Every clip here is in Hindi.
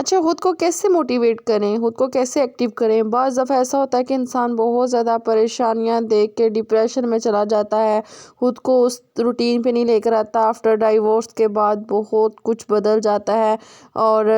अच्छा, खुद को कैसे मोटिवेट करें, खुद को कैसे एक्टिव करें? बाज़ दफ़ा ऐसा होता है कि इंसान बहुत ज़्यादा परेशानियाँ देख के डिप्रेशन में चला जाता है, खुद को उस रूटीन पे नहीं लेकर आता। आफ्टर डाइवोर्स के बाद बहुत कुछ बदल जाता है और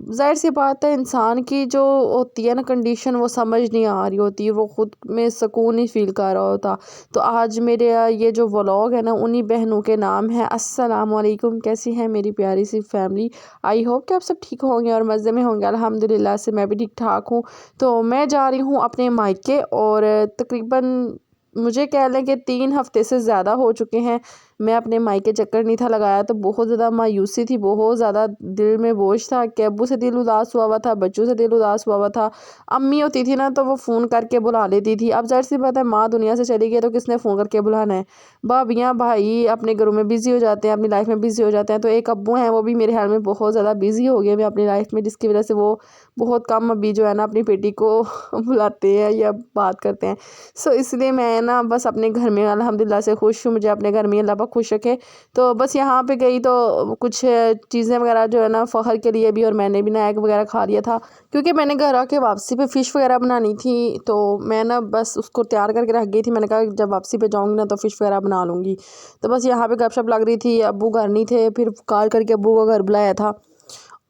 ज़ाहिर-सी बात है इंसान की जो होती है ना कंडीशन, वो समझ नहीं आ रही होती, वो खुद में सुकून नहीं फ़ील कर रहा होता। तो आज मेरे ये जो व्लॉग है ना, उन्हीं बहनों के नाम है। अस्सलाम वालेकुम, कैसी हैं मेरी प्यारी सी फैमिली? आई होप कि आप सब ठीक होंगे और मज़े में होंगे। अल्हम्दुलिल्लाह से मैं भी ठीक-ठाक हूँ। तो मैं जा रही हूँ अपने मायके और तकरीबन मुझे कह लें कि 3 हफ़्ते से ज़्यादा हो चुके हैं, मैं अपने मायके चक्कर नहीं था लगाया। तो बहुत ज़्यादा मायूसी थी, बहुत ज़्यादा दिल में बोझ था कि अब्बू से दिल उदास हुआ हुआ था, बच्चों से दिल उदास हुआ हुआ था। अम्मी होती थी ना तो वो फ़ोन करके बुला लेती थी। अब ज़ाहिर-सी बात है माँ दुनिया से चली गई तो किसने फ़ोन करके बुलाना है। भाभियाँ, भाई अपने घरों में बिज़ी हो जाते हैं, अपनी लाइफ़ में बिज़ी हो जाते हैं। तो एक अब्बू हैं, वो भी मेरे ख़्याल में बहुत ज़्यादा बिज़ी हो गए हैं अपनी लाइफ़ में, जिसकी वज़ह से वो बहुत कम अभी जो है ना अपनी बेटी को बुलाते हैं या बात करते हैं। सो इसलिए मैं ना बस अपने घर में अल्हम्दुलिल्लाह से खुश हूँ, मुझे अपने घर में अल्लाह पाक खुश रखे। तो बस यहाँ पे गई तो कुछ चीज़ें वग़ैरह जो है ना फ़ख़्र के लिए भी, और मैंने भी ना एग वग़ैरह खा लिया था क्योंकि मैंने घर आके वापसी पे फ़िश वग़ैरह बनानी थी। तो मैं ना बस उसको तैयार करके रख गई थी। मैंने कहा जब वापसी पे जाऊँगी ना तो फ़िश वग़ैरह बना लूँगी। तो बस यहाँ पे गपशप लग रही थी, अब्बू घर नहीं थे, फिर कॉल करके अब्बू को घर बुलाया था।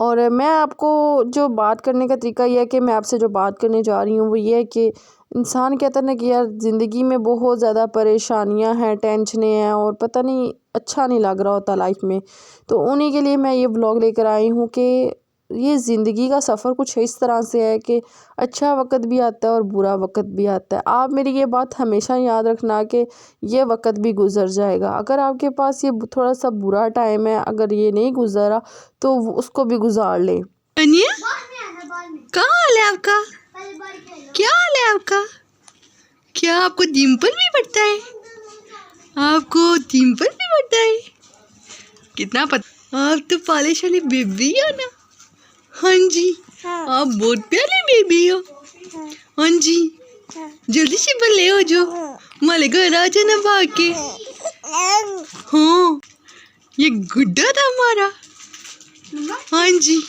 और मैं आपको जो बात करने का तरीका ये है कि मैं आपसे जो बात करने जा रही हूँ वो ये है कि इंसान कहता है ना कि यार ज़िंदगी में बहुत ज़्यादा परेशानियाँ हैं, टेंशनें हैं और पता नहीं अच्छा नहीं लग रहा होता लाइफ में। तो उन्हीं के लिए मैं ये व्लॉग लेकर आई हूँ कि ये ज़िंदगी का सफ़र कुछ इस तरह से है कि अच्छा वक़्त भी आता है और बुरा वक़्त भी आता है। आप मेरी ये बात हमेशा याद रखना कि ये वक़्त भी गुज़र जाएगा। अगर आपके पास ये थोड़ा सा बुरा टाइम है, अगर ये नहीं गुज़रा तो उसको भी गुजार ले। अनिया, कहाँ हाल है आपका? क्या हाल है आपका? क्या आपको डिम्पल भी पड़ता है? आपको डिम्पल भी पड़ता है? कितना पता, आप तो पाले शाले बेबी हो ना। हाँ जी, आप बहुत प्यारे बेबी हो। हाँ जी, जल्दी से बल्ले हो जो, माले घर आ जाना भाग के। हाँ, ये गुड्डा था हमारा। हाँ जी,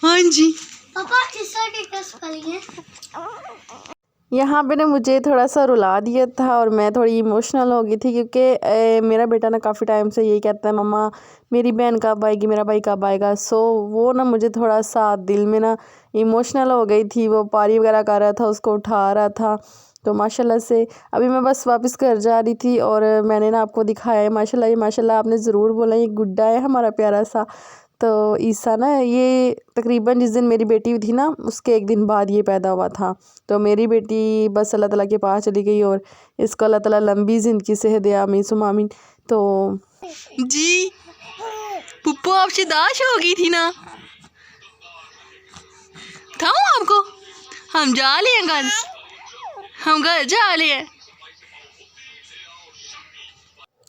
हाँ जी। पापा किसका टिकट करेंगे? यहाँ पे ना मुझे थोड़ा सा रुला दिया था और मैं थोड़ी इमोशनल हो गई थी क्योंकि मेरा बेटा ना काफ़ी टाइम से यही कहता है, मम्मा मेरी बहन कब आएगी, मेरा भाई कब आएगा। सो वो ना मुझे थोड़ा सा दिल में ना इमोशनल हो गई थी। वो पारी वगैरह कर रहा था, उसको उठा रहा था। तो माशाल्लाह से अभी मैं बस वापस घर जा रही थी और मैंने ना आपको दिखाया है माशाल्लाह, ये माशाल्लाह आपने ज़रूर बोला, ये गुड्डा है हमारा प्यारा सा। तो ईसा ना ये तकरीबन जिस दिन मेरी बेटी थी ना उसके एक दिन बाद ये पैदा हुआ था। तो मेरी बेटी बस अल्लाह ताला के पास चली गई और इसको अल्लाह ताला लंबी ज़िंदगी सेहत दे, आमीन सुम्मा आमीन। तो जी, पुप्पो आपसे दाश हो गई थी ना, था आपको? हम जा रहे हैं घर, हम घर जा रहे हैं।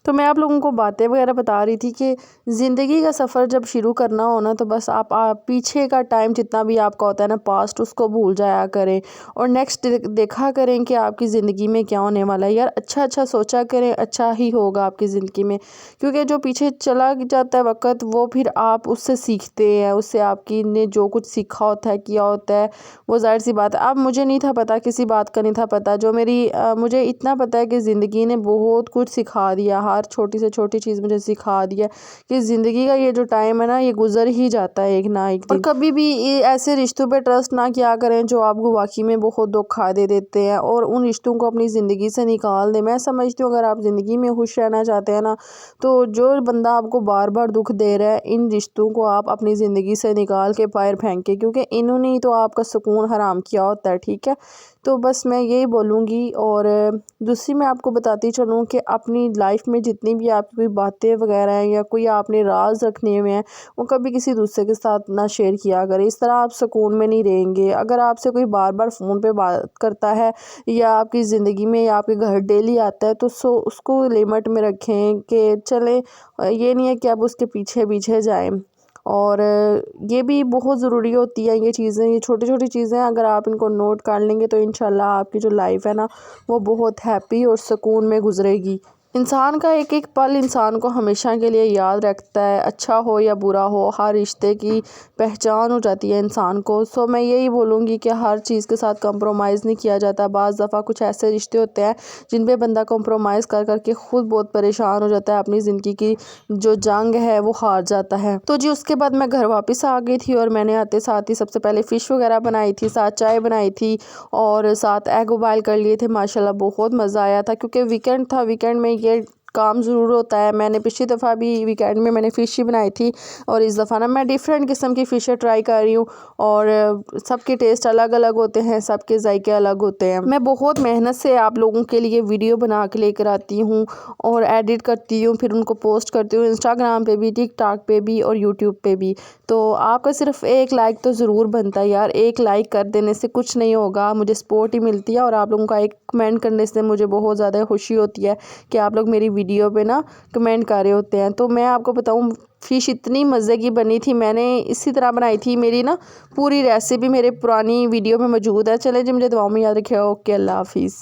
तो मैं आप लोगों को बातें वगैरह बता रही थी कि ज़िंदगी का सफ़र जब शुरू करना हो ना तो बस आप पीछे का टाइम जितना भी आपका होता है ना पास्ट, उसको भूल जाया करें और नेक्स्ट देखा करें कि आपकी ज़िंदगी में क्या होने वाला है। यार अच्छा अच्छा सोचा करें, अच्छा ही होगा आपकी ज़िंदगी में, क्योंकि जो पीछे चला जाता है वक़्त वो फिर आप उससे सीखते हैं, उससे आपकी ने जो कुछ सीखा होता है, किया होता है, वो ज़ाहिर सी बात है। अब मुझे नहीं था पता, किसी बात का नहीं था पता, जो मुझे इतना पता है कि ज़िंदगी ने बहुत कुछ सिखा दिया, हर छोटी से छोटी चीज़ मुझे सिखा दिया कि ज़िंदगी का ये जो टाइम है ना ये गुजर ही जाता है एक ना एक दिन। और कभी भी ऐसे रिश्तों पे ट्रस्ट ना किया करें जो आपको वाकई में बहुत धोखा दे देते हैं और उन रिश्तों को अपनी ज़िंदगी से निकाल दें। मैं समझती हूँ अगर आप ज़िंदगी में खुश रहना चाहते हैं ना तो जो बंदा आपको बार बार दुख दे रहा है, इन रिश्तों को आप अपनी ज़िंदगी से निकाल के बाहर फेंक के, क्योंकि इन्होंने ही तो आपका सुकून हराम किया होता है। ठीक है, तो बस मैं यही बोलूँगी। और दूसरी मैं आपको बताती चलूँ कि अपनी लाइफ में जितनी भी आपकी कोई बातें वगैरह हैं या कोई आपने राज रखने हुए हैं वो कभी किसी दूसरे के साथ ना शेयर किया करें। इस तरह आप सुकून में नहीं रहेंगे। अगर आपसे कोई बार बार फ़ोन पे बात करता है या आपकी ज़िंदगी में या आपके घर डेली आता है तो उसको लिमिट में रखें कि चलें, ये नहीं है कि आप उसके पीछे पीछे जाएं। और ये भी बहुत ज़रूरी होती है ये चीज़ें, ये छोटी छोटी चीज़ें अगर आप इनको नोट कर लेंगे तो इंशाल्लाह आपकी जो लाइफ है ना वो बहुत हैप्पी और सुकून में गुजरेगी। इंसान का एक एक पल इंसान को हमेशा के लिए याद रखता है, अच्छा हो या बुरा हो, हर रिश्ते की पहचान हो जाती है इंसान को। सो मैं यही बोलूँगी कि हर चीज़ के साथ कंप्रोमाइज़ नहीं किया जाता। बाज़ दफ़ा कुछ ऐसे रिश्ते होते हैं जिन पे बंदा कंप्रोमाइज़ कर कर के ख़ुद बहुत परेशान हो जाता है, अपनी ज़िंदगी की जो जंग है वो हार जाता है। तो जी उसके बाद मैं घर वापस आ गई थी और मैंने आते साथ ही सबसे पहले फ़िश वगैरह बनाई थी, साथ चाय बनाई थी और साथ एग उबाल कर लिए थे। माशाल्लाह बहुत मज़ा आया था क्योंकि वीकेंड था, वीकेंड में ये काम ज़रूर होता है। मैंने पिछली दफ़ा भी वीकेंड में मैंने फ़िश ही बनाई थी और इस दफ़ा ना मैं डिफरेंट किस्म की फ़िशें ट्राई कर रही हूँ और सबके टेस्ट अलग अलग होते हैं, सबके जायके अलग होते हैं। मैं बहुत मेहनत से आप लोगों के लिए वीडियो बना के लेकर आती हूँ और एडिट करती हूँ, फिर उनको पोस्ट करती हूँ इंस्टाग्राम पे भी, टिकटॉक पे भी और यूट्यूब पे भी। तो आपका सिर्फ एक लाइक तो ज़रूर बनता है यार, एक लाइक कर देने से कुछ नहीं होगा, मुझे सपोर्ट ही मिलती है और आप लोगों का एक कमेंट करने से मुझे बहुत ज़्यादा खुशी होती है कि आप लोग मेरी वीडियो पे ना कमेंट कर रहे होते हैं। तो मैं आपको बताऊं फ़िश इतनी मज़े की बनी थी, मैंने इसी तरह बनाई थी। मेरी ना पूरी रेसिपी मेरे पुरानी वीडियो में मौजूद है। चले जी मुझे दुआओं में याद रखिए। ओके, अल्लाह हाफिज़।